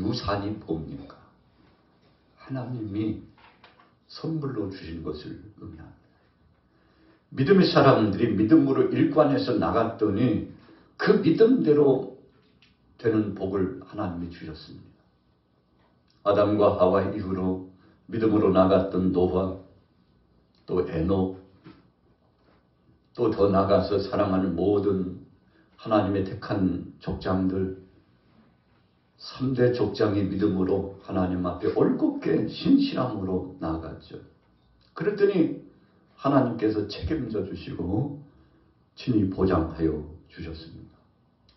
유산이 뭡니까? 하나님이 선물로 주신 것을 의미합니다. 믿음의 사람들이 믿음으로 일관해서 나갔더니 그 믿음대로 되는 복을 하나님이 주셨습니다. 아담과 하와 이후로 믿음으로 나갔던 노아, 또 에녹, 또 더 나가서 사랑하는 모든 하나님의 택한 족장들, 3대 족장이 믿음으로 하나님 앞에 올곧게 신실함으로 나아갔죠. 그랬더니 하나님께서 책임져 주시고 친히 보장하여 주셨습니다.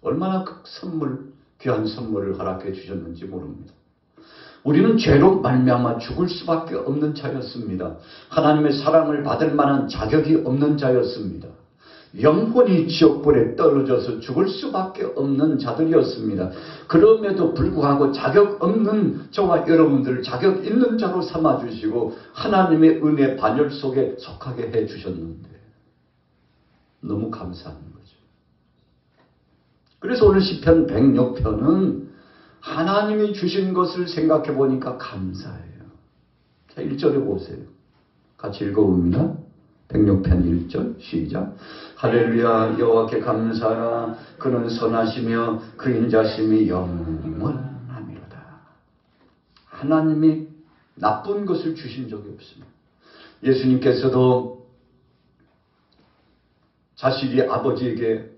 얼마나 그 선물, 귀한 선물을 허락해 주셨는지 모릅니다. 우리는 죄로 말미암아 죽을 수밖에 없는 자였습니다. 하나님의 사랑을 받을 만한 자격이 없는 자였습니다. 영혼이 지옥불에 떨어져서 죽을 수밖에 없는 자들이었습니다. 그럼에도 불구하고 자격 없는 저와 여러분들을 자격 있는 자로 삼아주시고 하나님의 은혜 반열 속에 속하게 해주셨는데 너무 감사한 거죠. 그래서 오늘 시편 106편은 하나님이 주신 것을 생각해 보니까 감사해요. 자, 1절에 보세요. 같이 읽어봅니다. 106편 1절 시작. 할렐루야 여호와께 감사하라. 그는 선하시며 그 인자심이 영원하미로다. 하나님이 나쁜 것을 주신 적이 없습니다. 예수님께서도 자식이 아버지에게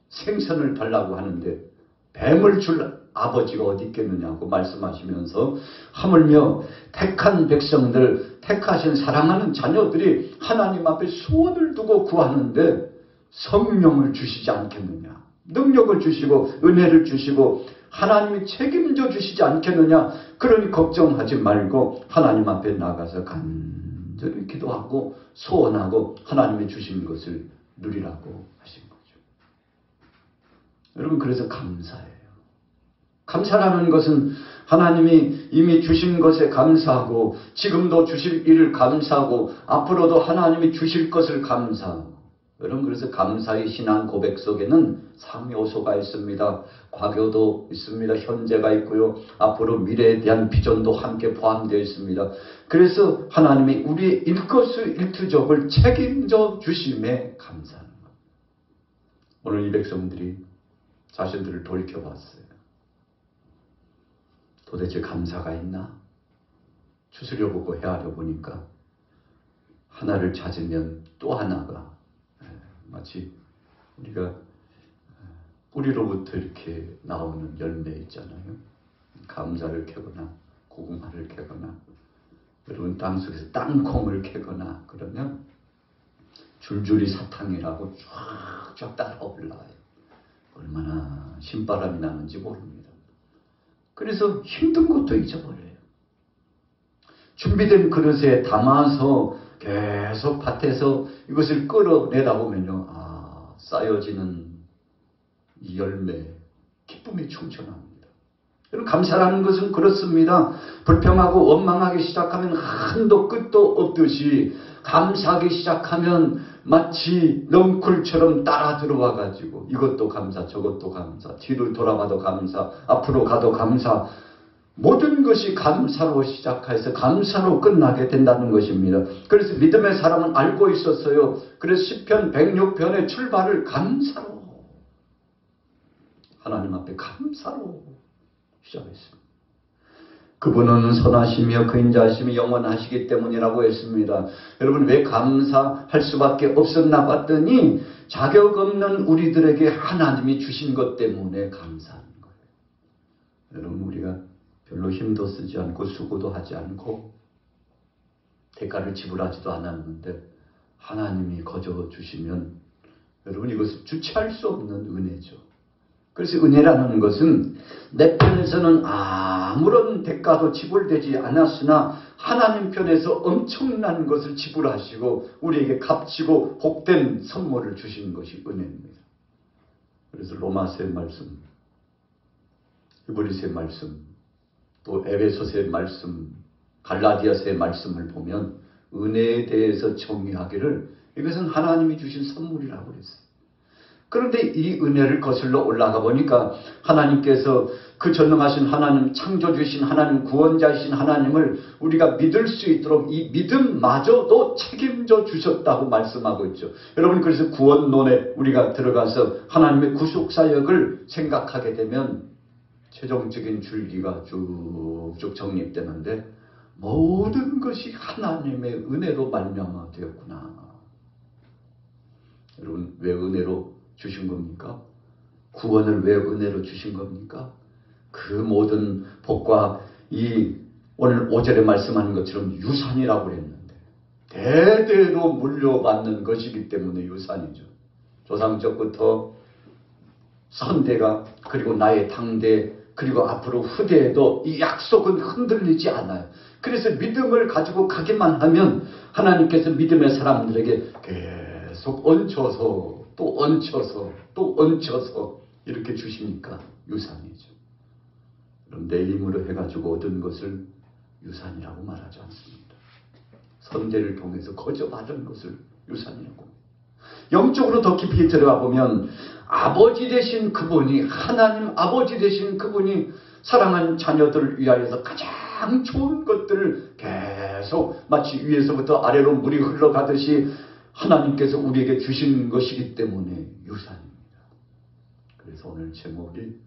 생선을 달라고 하는데 뱀을 줄 아버지가 어디 있겠느냐고 말씀하시면서 하물며 택한 백성들, 택하신 사랑하는 자녀들이 하나님 앞에 소원을 두고 구하는데 성령을 주시지 않겠느냐, 능력을 주시고 은혜를 주시고 하나님이 책임져 주시지 않겠느냐. 그러니 걱정하지 말고 하나님 앞에 나가서 간절히 기도하고 소원하고 하나님이 주신 것을 누리라고 하신 거죠. 여러분, 그래서 감사해요. 감사라는 것은 하나님이 이미 주신 것에 감사하고 지금도 주실 일을 감사하고 앞으로도 하나님이 주실 것을 감사하고. 여러분, 그래서 감사의 신앙 고백 속에는 3요소가 있습니다. 과거도 있습니다. 현재가 있고요. 앞으로 미래에 대한 비전도 함께 포함되어 있습니다. 그래서 하나님이 우리의 일거수일투족을 책임져 주심에 감사하는 것. 오늘 이 백성들이 자신들을 돌이켜봤어요. 도대체 감사가 있나? 추스려보고 헤아려 보니까 하나를 찾으면 또 하나가 마치 우리가 뿌리로부터 이렇게 나오는 열매 있잖아요. 감자를 캐거나 고구마를 캐거나 여러분 땅속에서 땅콩을 캐거나 그러면 줄줄이 사탕이라고 쫙쫙 따라 올라와요. 얼마나 신바람이 나는지 모릅니다. 그래서 힘든 것도 잊어버려요. 준비된 그릇에 담아서 계속 밭에서 이것을 끌어내다 보면요, 쌓여지는 이 열매, 기쁨이 충천합니다. 여러분, 감사라는 것은 그렇습니다. 불평하고 원망하기 시작하면 한도 끝도 없듯이 감사하기 시작하면 마치 넝쿨처럼 따라 들어와 가지고 이것도 감사, 저것도 감사, 뒤를 돌아봐도 감사, 앞으로 가도 감사, 모든 것이 감사로 시작해서 감사로 끝나게 된다는 것입니다. 그래서 믿음의 사람은 알고 있었어요. 그래서 시편 106편의 출발을 감사로, 하나님 앞에 감사로 시작했습니다. 그분은 선하시며 그 인자하심이 영원하시기 때문이라고 했습니다. 여러분, 왜 감사할 수밖에 없었나 봤더니 자격 없는 우리들에게 하나님이 주신 것 때문에 감사하는 거예요. 여러분, 우리가 별로 힘도 쓰지 않고 수고도 하지 않고 대가를 지불하지도 않았는데 하나님이 거저 주시면 여러분, 이것을 주체할 수 없는 은혜죠. 그래서 은혜라는 것은 내 편에서는 아무런 대가도 지불되지 않았으나 하나님 편에서 엄청난 것을 지불하시고 우리에게 값지고 복된 선물을 주신 것이 은혜입니다. 그래서 로마서의 말씀, 히브리서의 말씀, 또 에베소서의 말씀, 갈라디아서의 말씀을 보면 은혜에 대해서 정의하기를 이것은 하나님이 주신 선물이라고 그랬어요. 그런데 이 은혜를 거슬러 올라가 보니까 하나님께서 그 전능하신 하나님, 창조주신 하나님, 구원자이신 하나님을 우리가 믿을 수 있도록 이 믿음마저도 책임져 주셨다고 말씀하고 있죠. 여러분, 그래서 구원론에 우리가 들어가서 하나님의 구속사역을 생각하게 되면 최종적인 줄기가 쭉쭉 정립되는데 모든 것이 하나님의 은혜로 말미암아 되었구나. 여러분, 왜 은혜로 주신 겁니까? 구원을 왜 은혜로 주신 겁니까? 그 모든 복과 이 오늘 5절에 말씀하는 것처럼 유산이라고 그랬는데 대대로 물려받는 것이기 때문에 유산이죠. 조상적부터 선대가 그리고 나의 당대 그리고 앞으로 후대에도 이 약속은 흔들리지 않아요. 그래서 믿음을 가지고 가기만 하면 하나님께서 믿음의 사람들에게 계속 얹혀서 또 얹혀서 또 얹혀서 이렇게 주시니까 유산이죠. 그럼 내 힘으로 해가지고 얻은 것을 유산이라고 말하지 않습니다. 선대를 통해서 거저 받은 것을 유산이라고. 영적으로 더 깊이 들어가 보면 아버지 되신 그분이, 하나님 아버지 되신 그분이 사랑하는 자녀들을 위하여서 가장 좋은 것들을 계속 마치 위에서부터 아래로 물이 흘러가듯이 하나님께서 우리에게 주신 것이기 때문에 유산입니다. 그래서 오늘 제목이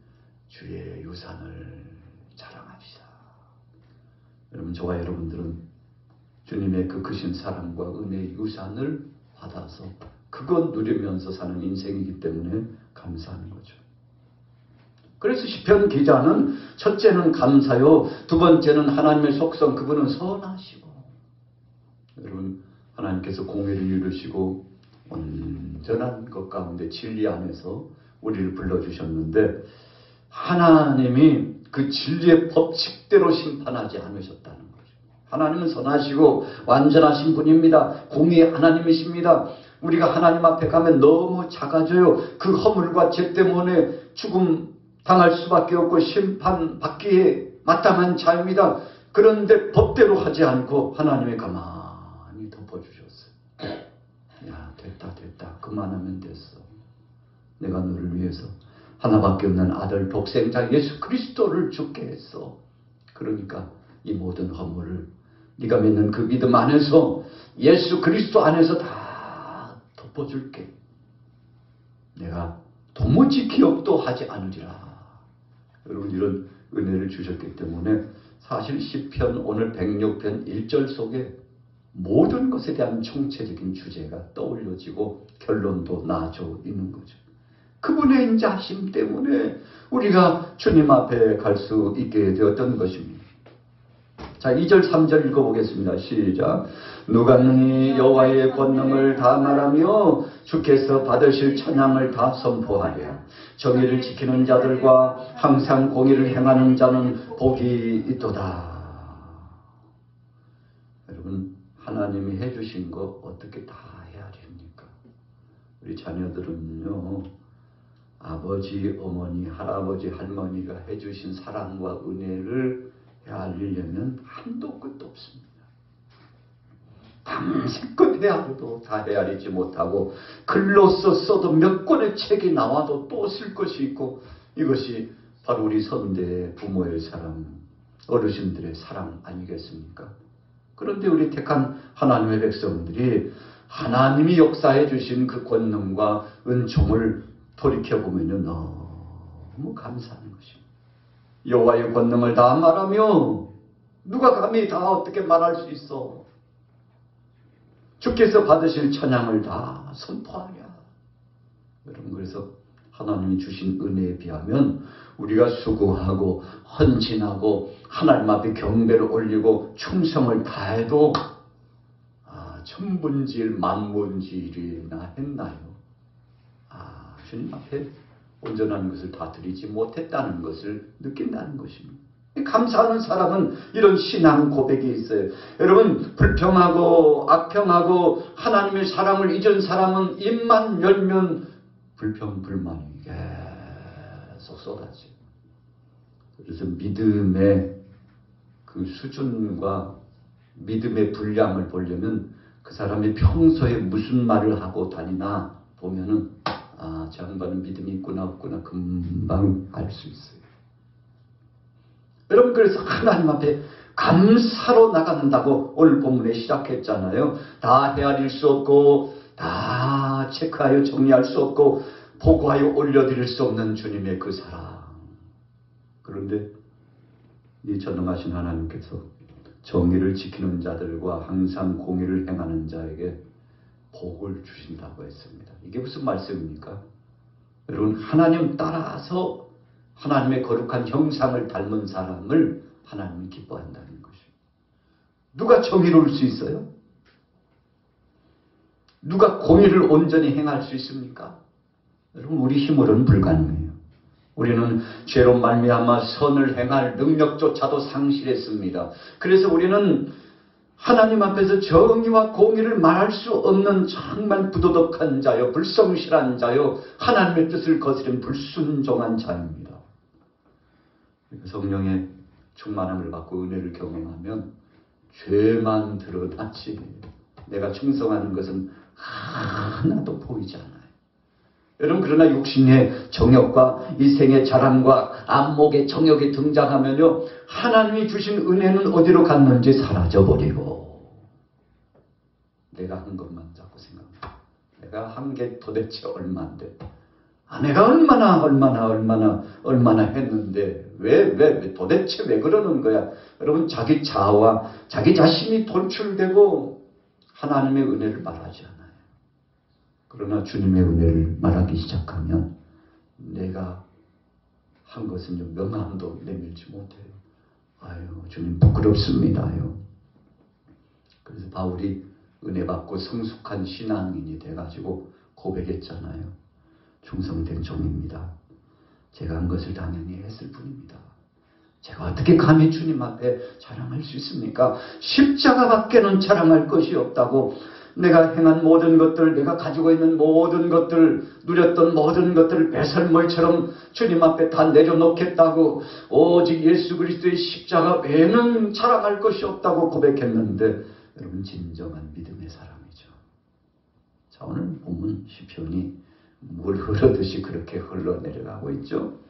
주의 유산을 자랑합시다. 여러분, 저와 여러분들은 주님의 그 크신 사랑과 은혜의 유산을 받아서 그것 누리면서 사는 인생이기 때문에 감사하는 거죠. 그래서 시편 기자는 첫째는 감사요, 두 번째는 하나님의 속성, 그분은 선하시고. 여러분, 하나님께서 공의를 이루시고 온전한 것 가운데 진리 안에서 우리를 불러주셨는데 하나님이 그 진리의 법칙대로 심판하지 않으셨다는 거죠. 하나님은 선하시고 완전하신 분입니다. 공의의 하나님이십니다. 우리가 하나님 앞에 가면 너무 작아져요. 그 허물과 죄 때문에 죽음 당할 수밖에 없고 심판받기에 마땅한 자입니다. 그런데 법대로 하지 않고 하나님이 가만히 덮어주셨어요. 야, 됐다. 그만하면 됐어. 내가 너를 위해서 하나밖에 없는 아들 독생자 예수 그리스도를 죽게 했어. 그러니까 이 모든 허물을 네가 믿는 그 믿음 안에서 예수 그리스도 안에서 다 덮어줄게. 내가 도무지 기억도 하지 않으리라. 여러분, 이런 은혜를 주셨기 때문에 사실 시편 오늘 106편 1절 속에 모든 것에 대한 총체적인 주제가 떠올려지고 결론도 나져 있는 거죠. 그분의 인자하심 때문에 우리가 주님 앞에 갈 수 있게 되었던 것입니다. 자, 2절 3절 읽어보겠습니다. 시작. 누가 능히 여호와의 권능을 다 말하며 주께서 받으실 찬양을 다 선포하랴. 정의를 지키는 자들과 항상 공의를 행하는 자는 복이 있도다. 여러분, 하나님이 해주신 거 어떻게 다 헤아립니까? 우리 자녀들은요, 아버지, 어머니, 할아버지, 할머니가 해주신 사랑과 은혜를 헤아리려면 한도 끝도 없습니다. 밤새껏 헤아려도 다 헤아리지 못하고 글로써 써도 몇 권의 책이 나와도 또 쓸 것이 있고, 이것이 바로 우리 선대의 부모의 사랑, 어르신들의 사랑 아니겠습니까? 그런데 우리 택한 하나님의 백성들이 하나님이 역사해 주신 그 권능과 은총을 돌이켜보면 너무 감사한 것입니다. 여호와의 권능을 다 말하며 누가 감히 다 어떻게 말할 수 있어? 주께서 받으실 찬양을 다 선포하랴. 여러분, 그래서 하나님이 주신 은혜에 비하면 우리가 수고하고 헌신하고 하나님 앞에 경배를 올리고 충성을 다해도 천분지일 만분지일이나 했나요? 주님 앞에 온전한 것을 다 드리지 못했다는 것을 느낀다는 것입니다. 감사하는 사람은 이런 신앙 고백이 있어요. 여러분, 불평하고 악평하고 하나님의 사랑을 잊은 사람은 입만 열면 불평 불만이 계속 쏟아져요. 그래서 믿음의 그 수준과 믿음의 분량을 보려면 그 사람이 평소에 무슨 말을 하고 다니나 보면은 아, 저 양반은 믿음이 있구나 없구나 금방 알 수 있어요. 여러분, 그래서 하나님 앞에 감사로 나간다고 오늘 본문에 시작했잖아요. 다 헤아릴 수 없고 다 체크하여 정리할 수 없고 보고하여 올려드릴 수 없는 주님의 그 사랑. 그런데 이 전능하신 하나님께서 정의를 지키는 자들과 항상 공의를 행하는 자에게 복을 주신다고 했습니다. 이게 무슨 말씀입니까? 여러분, 하나님 따라서 하나님의 거룩한 형상을 닮은 사람을 하나님이 기뻐한다는 것이에요. 누가 정의로울 수 있어요? 누가 공의를 온전히 행할 수 있습니까? 여러분, 우리 힘으로는 불가능해요. 우리는 죄로 말미암아 선을 행할 능력조차도 상실했습니다. 그래서 우리는 하나님 앞에서 정의와 공의를 말할 수 없는 정말 부도덕한 자요, 불성실한 자요, 하나님의 뜻을 거스린 불순종한 자입니다. 성령의 충만함을 받고 은혜를 경험하면 죄만 드러나지 내가 충성하는 것은 하나도 보이지 않아요. 여러분, 그러나 육신의 정욕과 이생의 자랑과 안목의 정욕이 등장하면요, 하나님이 주신 은혜는 어디로 갔는지 사라져버리고 내가 한 것만 자꾸 생각합니다. 내가 한 게 도대체 얼마인데, 내가 얼마나 했는데 왜 도대체 왜 그러는 거야? 여러분, 자기 자아와 자기 자신이 돌출되고 하나님의 은혜를 말하지 않아요. 그러나 주님의 은혜를 말하기 시작하면 내가 한 것은 명함도 내밀지 못해요. 아유, 주님 부끄럽습니다요. 그래서 바울이 은혜 받고 성숙한 신앙인이 돼가지고 고백했잖아요. 충성된 종입니다. 제가 한 것을 당연히 했을 뿐입니다. 제가 어떻게 감히 주님 앞에 자랑할 수 있습니까? 십자가밖에는 자랑할 것이 없다고. 내가 행한 모든 것들, 내가 가지고 있는 모든 것들, 누렸던 모든 것들을 배설물처럼 주님 앞에 다 내려놓겠다고, 오직 예수 그리스도의 십자가 외에는 자랑할 것이 없다고 고백했는데, 여러분, 진정한 믿음의 사람이죠. 자, 오늘 본문 시편이 물 흐르듯이 그렇게 흘러내려가고 있죠.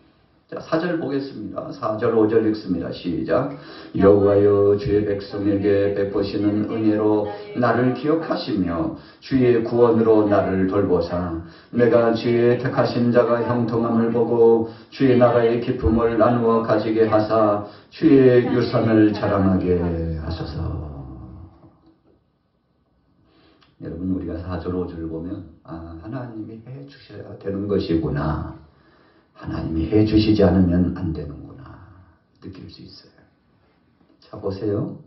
자, 4절 보겠습니다. 4절 5절 읽습니다. 시작. 여호와여, 주의 백성에게 베푸시는 은혜로 나를 기억하시며 주의 구원으로 나를 돌보사 내가 주의 택하신 자가 형통함을 보고 주의 나라의 기쁨을 나누어 가지게 하사 주의 유산을 자랑하게 하소서. 여러분, 우리가 4절 5절을 보면 하나님이 해 주셔야 되는 것이구나, 하나님이 해 주시지 않으면 안 되는구나 느낄 수 있어요. 자, 보세요.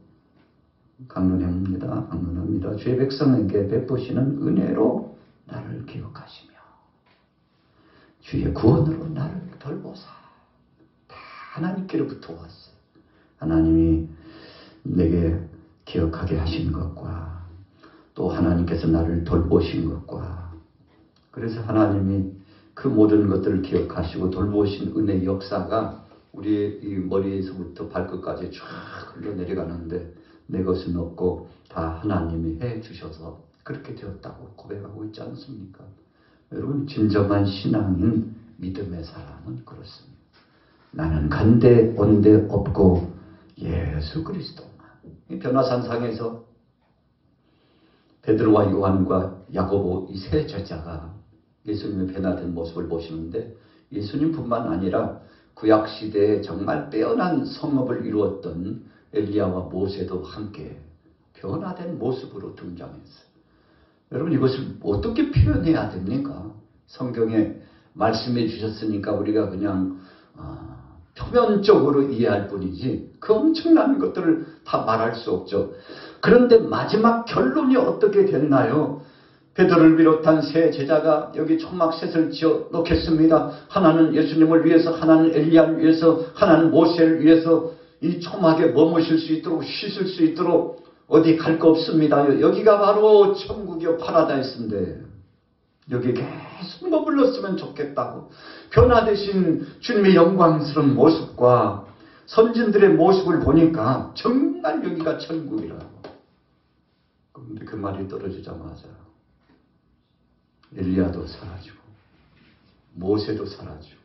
강론합니다. 주의 백성에게 베푸시는 은혜로 나를 기억하시며 주의 구원으로 나를 돌보사. 다 하나님께로부터 왔어요. 하나님이 내게 기억하게 하신 것과 또 하나님께서 나를 돌보신 것과, 그래서 하나님이 그 모든 것들을 기억하시고 돌보신 은혜의 역사가 우리의 이 머리에서부터 발끝까지 쫙 흘러내려가는데 내 것은 없고 다 하나님이 해 주셔서 그렇게 되었다고 고백하고 있지 않습니까? 여러분, 진정한 신앙인 믿음의 사람은 그렇습니다. 나는 간데 온데 없고 예수 그리스도만. 이 변화산상에서 베드로와 요한과 야고보 이 세 제자가 예수님의 변화된 모습을 보시는데, 예수님뿐만 아니라 구약시대에 정말 빼어난 성업을 이루었던 엘리야와 모세도 함께 변화된 모습으로 등장했어요. 여러분, 이것을 어떻게 표현해야 됩니까? 성경에 말씀해 주셨으니까 우리가 그냥 표면적으로 이해할 뿐이지 그 엄청난 것들을 다 말할 수 없죠. 그런데 마지막 결론이 어떻게 됐나요? 베드로를 비롯한 세 제자가 여기 초막셋을 지어 놓겠습니다. 하나는 예수님을 위해서, 하나는 엘리야를 위해서, 하나는 모세를 위해서 이 초막에 머무실 수 있도록, 쉬실 수 있도록 어디 갈 거 없습니다. 여기가 바로 천국이요 파라다이스인데 여기 계속 머물렀으면 좋겠다고. 변화되신 주님의 영광스러운 모습과 선진들의 모습을 보니까 정말 여기가 천국이라고. 그런데 그 말이 떨어지자마자 엘리야도 사라지고 모세도 사라지고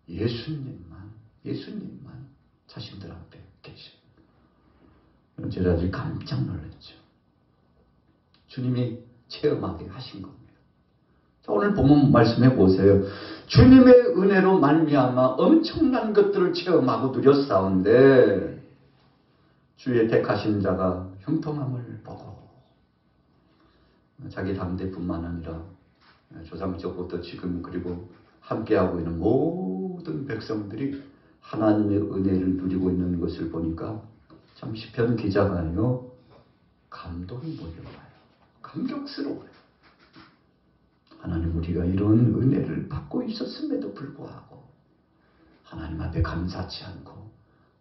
예수님만 자신들 앞에 계셔. 제자들이 깜짝 놀랐죠. 주님이 체험하게 하신 겁니다. 자, 오늘 본문 말씀해 보세요. 주님의 은혜로 말미암아 엄청난 것들을 체험하고 누렸사온데 주의 택하신 자가 형통함을 보고 자기 당대뿐만 아니라 조상적부터 지금 그리고 함께하고 있는 모든 백성들이 하나님의 은혜를 누리고 있는 것을 보니까 참 시편 기자가요 감동이 몰려와요. 감격스러워요. 하나님, 우리가 이런 은혜를 받고 있었음에도 불구하고 하나님 앞에 감사치 않고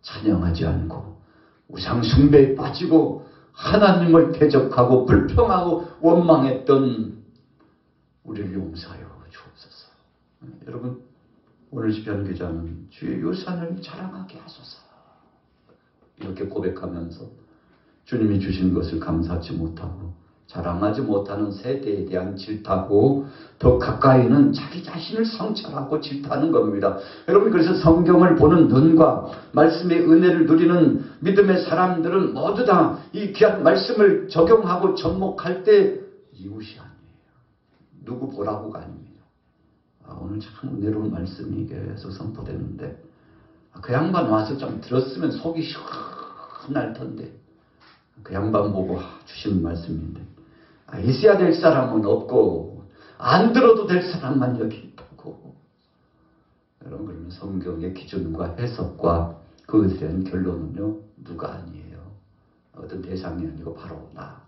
찬양하지 않고 우상 숭배에 빠지고 하나님을 대적하고 불평하고 원망했던 우리를 용서하여 주옵소서. 여러분, 오늘 시편 기자는 주의 유산을 자랑하게 하소서 이렇게 고백하면서 주님이 주신 것을 감사치 못하고 자랑하지 못하는 세대에 대한 질타고 더 가까이는 자기 자신을 성찰하고 질타하는 겁니다. 여러분, 그래서 성경을 보는 눈과 말씀의 은혜를 누리는 믿음의 사람들은 모두 다 이 귀한 말씀을 적용하고 접목할 때 이웃이 아니에요. 누구 보라고가 아닙니다. 오늘 참 은혜로운 말씀이 계속 선포되는데 그 양반 와서 좀 들었으면 속이 시원할 텐데 그 양반 보고 주신 말씀인데 있어야 될 사람은 없고 안 들어도 될 사람만 여기 있다고. 여러분, 그러면 성경의 기준과 해석과 그것에 대한 결론은요 누가 아니에요. 어떤 대상이 아니고 바로 나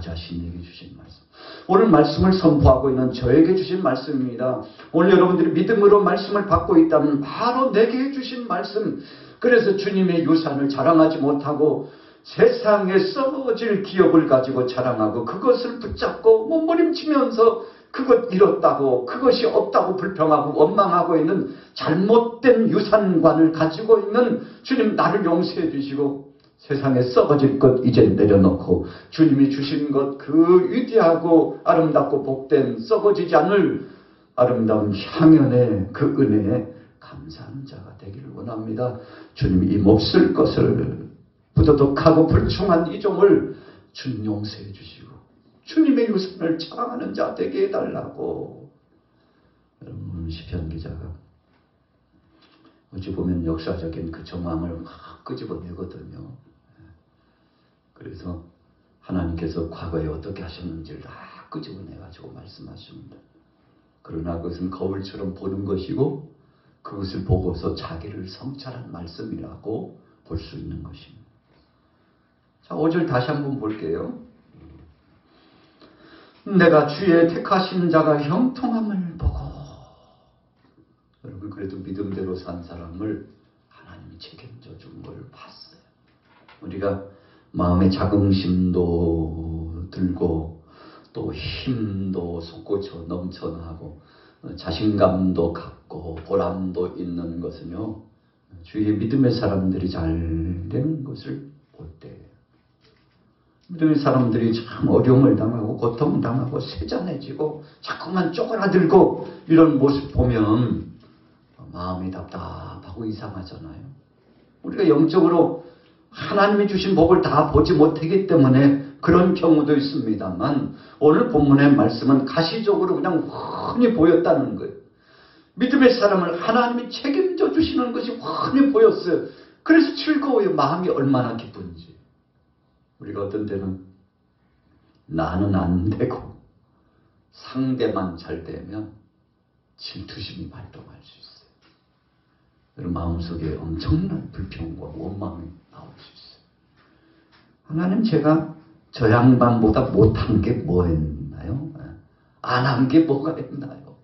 자신에게 주신 말씀. 오늘 말씀을 선포하고 있는 저에게 주신 말씀입니다. 오늘 여러분들이 믿음으로 말씀을 받고 있다면 바로 내게 주신 말씀. 그래서 주님의 유산을 자랑하지 못하고 세상에 썩어질 기업을 가지고 자랑하고 그것을 붙잡고 몸부림치면서 그것 잃었다고 그것이 없다고 불평하고 원망하고 있는 잘못된 유산관을 가지고 있는 주님, 나를 용서해 주시고 세상에 썩어질 것 이제 내려놓고 주님이 주신 것 그 위대하고 아름답고 복된 썩어지지 않을 아름다운 향연의 그 은혜에 감사하는 자가 되기를 원합니다. 주님이 이 몹쓸 것을 부도덕하고 불충한 이 종을 주님 용서해 주시고 주님의 유산을 자랑하는 자 되게 해달라고. 여러분, 시편 기자가 어찌 보면 역사적인 그 정황을 막 끄집어내거든요. 그래서 하나님께서 과거에 어떻게 하셨는지를 다 끄집어내가지고 말씀하십니다. 그러나 그것은 거울처럼 보는 것이고 그것을 보고서 자기를 성찰한 말씀이라고 볼 수 있는 것입니다. 자, 5절 다시 한번 볼게요. 내가 주의 택하신 자가 형통함을 보고. 여러분, 그래도 믿음대로 산 사람을 하나님이 책임져 준 걸 봤어요. 우리가 마음의 자긍심도 들고 또 힘도 솟구쳐 넘쳐나고 자신감도 갖고 보람도 있는 것은요 주위의 믿음의 사람들이 잘 되는 것을 볼 때예요. 믿음의 사람들이 참 어려움을 당하고 고통을 당하고 세잔해지고 자꾸만 쪼그라들고 이런 모습 보면 마음이 답답하고 이상하잖아요. 우리가 영적으로 하나님이 주신 복을 다 보지 못하기 때문에 그런 경우도 있습니다만 오늘 본문의 말씀은 가시적으로 그냥 훤히 보였다는 거예요. 믿음의 사람을 하나님이 책임져 주시는 것이 훤히 보였어요. 그래서 즐거워요. 마음이 얼마나 기쁜지. 우리가 어떤 때는 나는 안 되고 상대만 잘 되면 질투심이 발동할 수 있어요. 여러분, 마음속에 엄청난 불평과 원망이 나올 수 있어요. 하나님, 제가 저 양반보다 못한 게 뭐 했나요? 안 한 게 뭐가 했나요?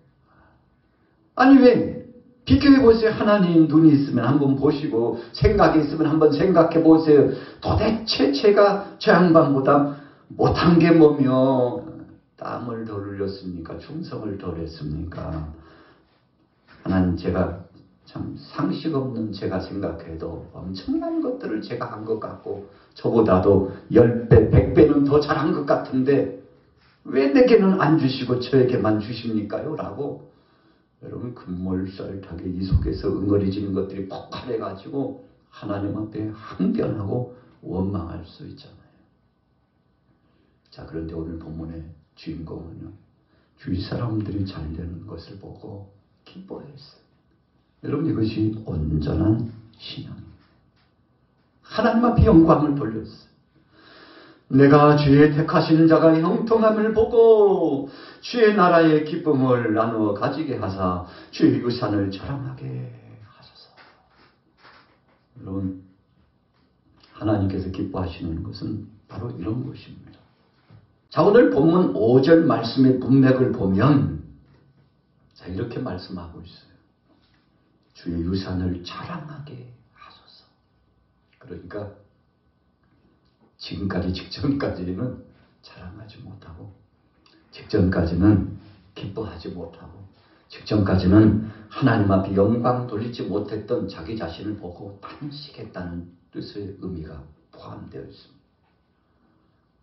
아니, 왜? 비교해 보세요. 하나님 눈이 있으면 한번 보시고 생각이 있으면 한번 생각해 보세요. 도대체 제가 저 양반보다 못한 게 뭐며 땀을 덜 흘렸습니까? 충성을 덜 했습니까? 하나님, 제가 참 상식 없는 제가 생각해도 엄청난 것들을 제가 한 것 같고 저보다도 10배, 100배는 더 잘한 것 같은데 왜 내게는 안 주시고 저에게만 주십니까요? 라고 여러분 금몰살타게 이 속에서 응어리지는 것들이 폭발해가지고 하나님 앞에 항변하고 원망할 수 있잖아요. 자, 그런데 오늘 본문의 주인공은요, 주위 사람들이 잘 되는 것을 보고 기뻐했어요. 여러분, 이것이 온전한 신앙입니다. 하나님 앞에 영광을 돌렸어요. 내가 주의 택하시는 자가 형통함을 보고 주의 나라의 기쁨을 나누어 가지게 하사 주의 유산을 자랑하게 하소서. 여러분, 하나님께서 기뻐하시는 것은 바로 이런 것입니다. 자, 오늘 본문 5절 말씀의 문맥을 보면 자, 이렇게 말씀하고 있어요. 주의 유산을 자랑하게 하소서. 그러니까 지금까지 직전까지는 자랑하지 못하고, 직전까지는 기뻐하지 못하고, 직전까지는 하나님 앞에 영광 돌리지 못했던 자기 자신을 보고 탄식했다는 뜻의 의미가 포함되어 있습니다.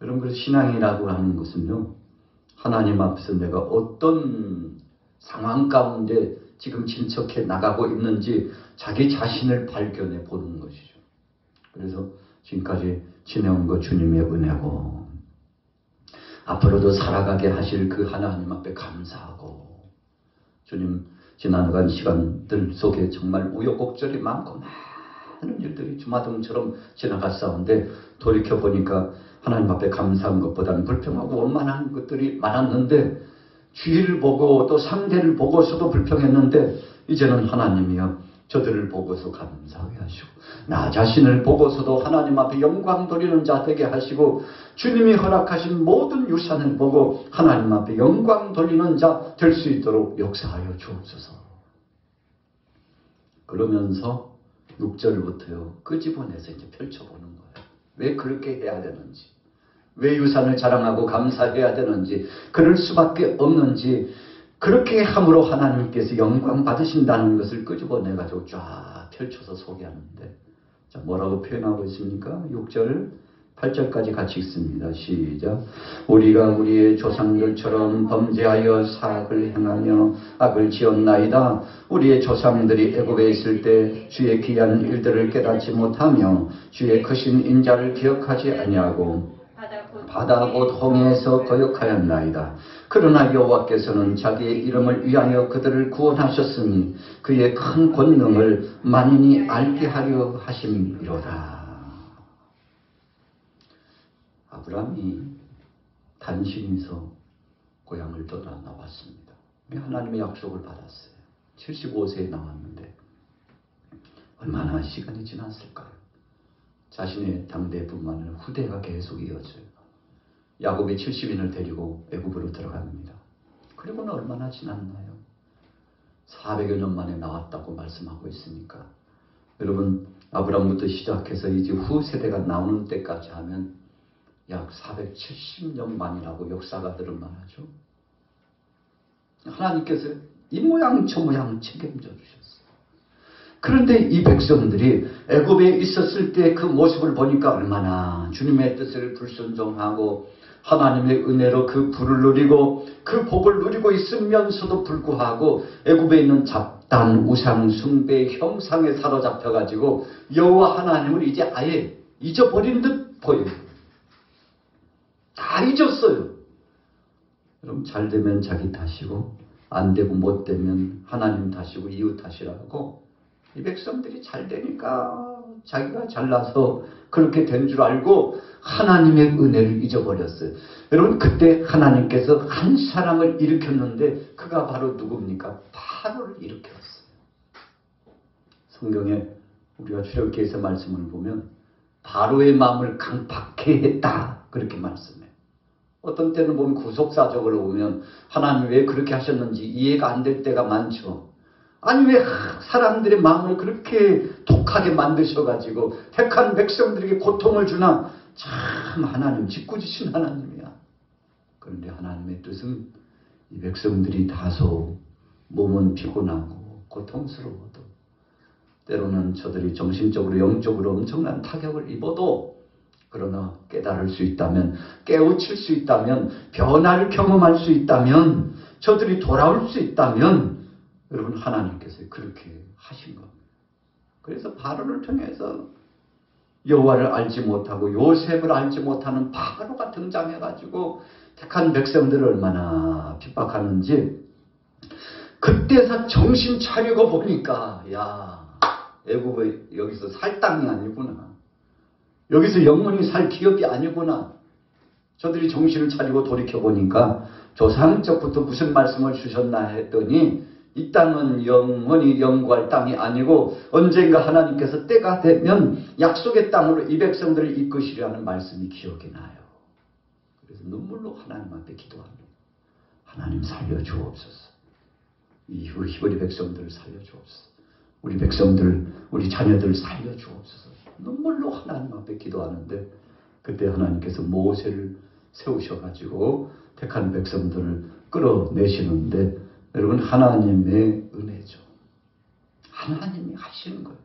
여러분, 그래서 신앙이라고 하는 것은요, 하나님 앞에서 내가 어떤 상황 가운데 지금 진척해 나가고 있는지 자기 자신을 발견해 보는 것이죠. 그래서 지금까지 지내온 것 주님의 은혜고, 앞으로도 살아가게 하실 그 하나님 앞에 감사하고, 주님 지나간 시간들 속에 정말 우여곡절이 많고 많은 일들이 주마등처럼 지나갔사온데 돌이켜보니까 하나님 앞에 감사한 것보다는 불평하고 원만한 것들이 많았는데, 주위를 보고 또 상대를 보고서도 불평했는데 이제는 하나님이여 저들을 보고서 감사하게 하시고 나 자신을 보고서도 하나님 앞에 영광 돌리는 자 되게 하시고 주님이 허락하신 모든 유산을 보고 하나님 앞에 영광 돌리는 자 될 수 있도록 역사하여 주옵소서. 그러면서 6절부터요 끄집어내서 이제 펼쳐보는 거예요. 왜 그렇게 해야 되는지, 왜 유산을 자랑하고 감사해야 되는지, 그럴 수밖에 없는지, 그렇게 함으로 하나님께서 영광 받으신다는 것을 끄집어내가지고 쫙 펼쳐서 소개하는데, 자, 뭐라고 표현하고 있습니까? 6절, 8절까지 같이 읽습니다. 시작. 우리가 우리의 조상들처럼 범죄하여 사악을 행하며 악을 지었나이다. 우리의 조상들이 애굽에 있을 때 주의 귀한 일들을 깨닫지 못하며 주의 크신 인자를 기억하지 아니하고 바다 곧 홍해에서 거역하였나이다. 그러나 여호와께서는 자기의 이름을 위하여 그들을 구원하셨으니 그의 큰 권능을 만인이 알게 하려 하심이로다. 아브라함이 단신에서 고향을 떠나 나왔습니다. 하나님의 약속을 받았어요. 75세에 나왔는데 얼마나 시간이 지났을까요? 자신의 당대뿐만 아니라 후대가 계속 이어져요. 야곱이 70인을 데리고 애굽으로 들어갑니다. 그리고는 얼마나 지났나요? 400여 년 만에 나왔다고 말씀하고 있으니까 여러분, 아브라함부터 시작해서 이제 후 세대가 나오는 때까지 하면 약 470년 만이라고 역사가들은 말하죠. 하나님께서 이 모양 저 모양 책임져 주셨어요. 그런데 이 백성들이 애굽에 있었을 때 그 모습을 보니까 얼마나 주님의 뜻을 불순종하고 하나님의 은혜로 그 불을 누리고 그 복을 누리고 있으면서도 불구하고 애굽에 있는 잡단 우상 숭배의 형상에 사로잡혀가지고 여호와 하나님을 이제 아예 잊어버린 듯 보여요. 다 잊었어요. 여러분, 잘 되면 자기 탓이고 안 되고 못 되면 하나님 탓이고 이웃 탓이라고 이 백성들이 잘 되니까 자기가 잘나서 그렇게 된 줄 알고 하나님의 은혜를 잊어버렸어요. 여러분, 그때 하나님께서 한 사람을 일으켰는데 그가 바로 누굽니까? 바로를 일으켰어요. 성경에 우리가 출애굽기에서 말씀을 보면 바로의 마음을 강팍해 했다 그렇게 말씀해요. 어떤 때는 보면 구속사적으로 보면 하나님 왜 그렇게 하셨는지 이해가 안 될 때가 많죠. 아니 왜 사람들의 마음을 그렇게 독하게 만드셔가지고 택한 백성들에게 고통을 주나. 참 하나님 짓궂으신 하나님이야. 그런데 하나님의 뜻은 이 백성들이 다소 몸은 피곤하고 고통스러워도 때로는 저들이 정신적으로 영적으로 엄청난 타격을 입어도 그러나 깨달을 수 있다면, 깨우칠 수 있다면, 변화를 경험할 수 있다면, 저들이 돌아올 수 있다면 여러분 하나님께서 그렇게 하신 겁니다. 그래서 바로를 통해서 여호와를 알지 못하고 요셉을 알지 못하는 바로가 등장해가지고 택한 백성들을 얼마나 핍박하는지, 그때서 정신 차리고 보니까 야, 애굽의 여기서 살 땅이 아니구나, 여기서 영원히 살 기업이 아니구나. 저들이 정신을 차리고 돌이켜보니까 조상적부터 무슨 말씀을 주셨나 했더니 이 땅은 영원히 영구할 땅이 아니고 언젠가 하나님께서 때가 되면 약속의 땅으로 이 백성들을 이끄시려는 말씀이 기억이 나요. 그래서 눈물로 하나님 앞에 기도합니다. 하나님 살려주옵소서. 이 히브리 백성들을 살려주옵소서. 우리 백성들, 우리 자녀들 살려주옵소서. 눈물로 하나님 앞에 기도하는데 그때 하나님께서 모세를 세우셔가지고 택한 백성들을 끌어내시는데 여러분 하나님의 은혜죠. 하나님이 하시는 거예요.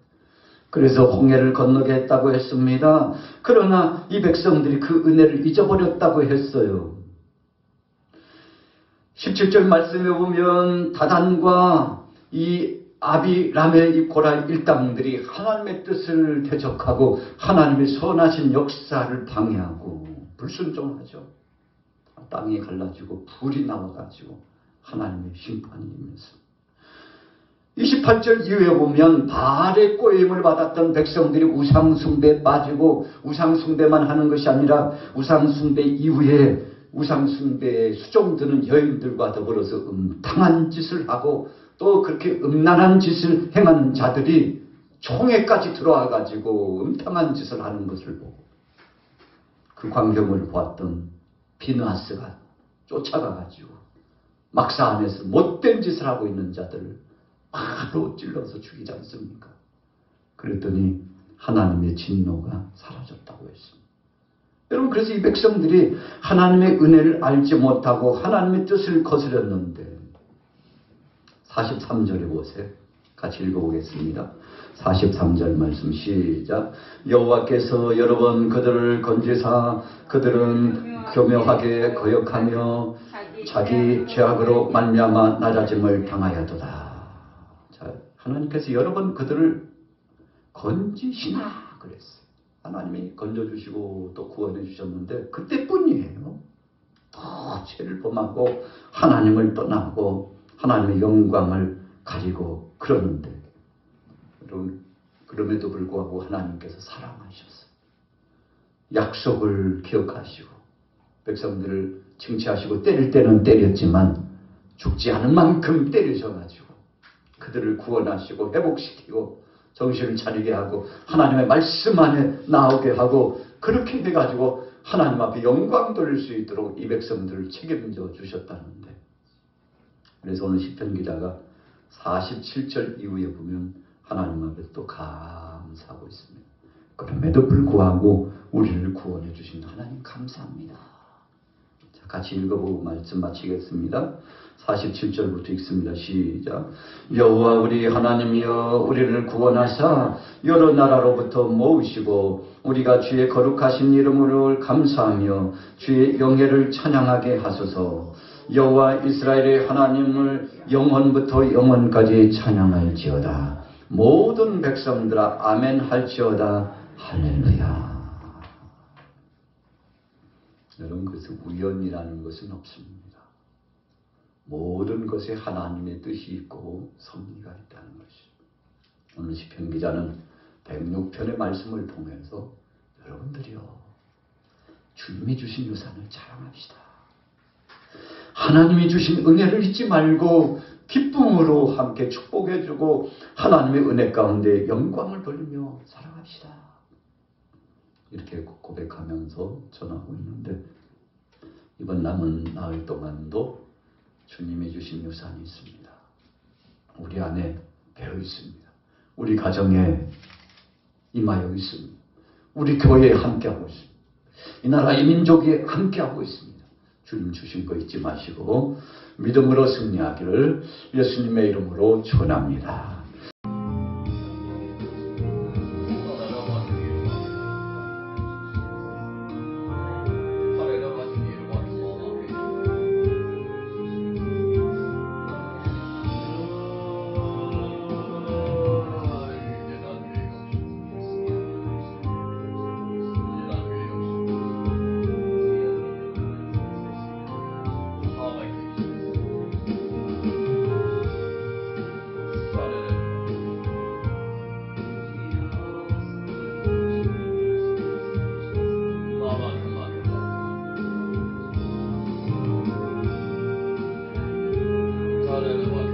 그래서 홍해를 건너게 했다고 했습니다. 그러나 이 백성들이 그 은혜를 잊어버렸다고 했어요. 17절 말씀에 보면 다단과 이 아비람의 이 고라 일당들이 하나님의 뜻을 대적하고 하나님의 선하신 역사를 방해하고 불순종하죠. 땅이 갈라지고 불이 나와가지고 하나님의 심판이 임했습니다. 28절 이후에 보면 바알의 꼬임을 받았던 백성들이 우상숭배에 빠지고 우상숭배만 하는 것이 아니라 우상숭배 이후에 우상숭배에 수종드는 여인들과 더불어서 음탕한 짓을 하고 또 그렇게 음란한 짓을 행한 자들이 총회까지 들어와가지고 음탕한 짓을 하는 것을 보고 그 광경을 보았던 비느하스가 쫓아가가지고 막사 안에서 못된 짓을 하고 있는 자들을 바로 찔러서 죽이지 않습니까? 그랬더니 하나님의 진노가 사라졌다고 했습니다. 여러분 그래서 이 백성들이 하나님의 은혜를 알지 못하고 하나님의 뜻을 거스렸는데 43절에 보세요. 같이 읽어보겠습니다. 43절 말씀 시작. 여호와께서 여러 번 그들을 건지사 그들은 교묘하게 거역하며 자기 죄악으로 말미암아 낮아짐을 당하여도다. 자, 하나님께서 여러 번 그들을 건지시나 그랬어요. 하나님이 건져주시고 또 구원해 주셨는데 그때뿐이에요. 더 죄를 범하고 하나님을 떠나고 하나님의 영광을 가지고 그러는데 여러분 그럼에도 불구하고 하나님께서 사랑하셨어요. 약속을 기억하시고 백성들을 징치하시고 때릴 때는 때렸지만 죽지 않을 만큼 때리셔가지고 그들을 구원하시고 회복시키고 정신을 차리게 하고 하나님의 말씀 안에 나오게 하고 그렇게 해가지고 하나님 앞에 영광 돌릴 수 있도록 이 백성들을 책임져 주셨다는데 그래서 오늘 시편 기자가 47절 이후에 보면 하나님 앞에 또 감사하고 있습니다. 그럼에도 불구하고 우리를 구원해 주신 하나님 감사합니다. 자, 같이 읽어보고 말씀 마치겠습니다. 47절부터 읽습니다. 시작. 여호와 우리 하나님이여 우리를 구원하사 여러 나라로부터 모으시고 우리가 주의 거룩하신 이름으로 감사하며 주의 영예를 찬양하게 하소서. 여호와 이스라엘의 하나님을 영원부터 영원까지 찬양할지어다. 모든 백성들아 아멘 할지어다. 할렐루야. 여러분 그래서 우연이라는 것은 없습니다. 모든 것에 하나님의 뜻이 있고 섭리가 있다는 것이죠. 오늘 시편 기자는 106편의 말씀을 통해서 여러분들이요 주님이 주신 유산을 자랑합시다. 하나님이 주신 은혜를 잊지 말고 기쁨으로 함께 축복해주고 하나님의 은혜 가운데 영광을 돌리며 살아갑시다. 이렇게 고백하면서 전하고 있는데 이번 남은 나흘 동안도 주님이 주신 유산이 있습니다. 우리 안에 배어 있습니다. 우리 가정에 임하여 있습니다. 우리 교회에 함께하고 있습니다. 이 나라 이 민족에 함께하고 있습니다. 주님 주신 거 잊지 마시고 믿음으로 승리하기를 예수님의 이름으로 축원합니다. 할렐루야.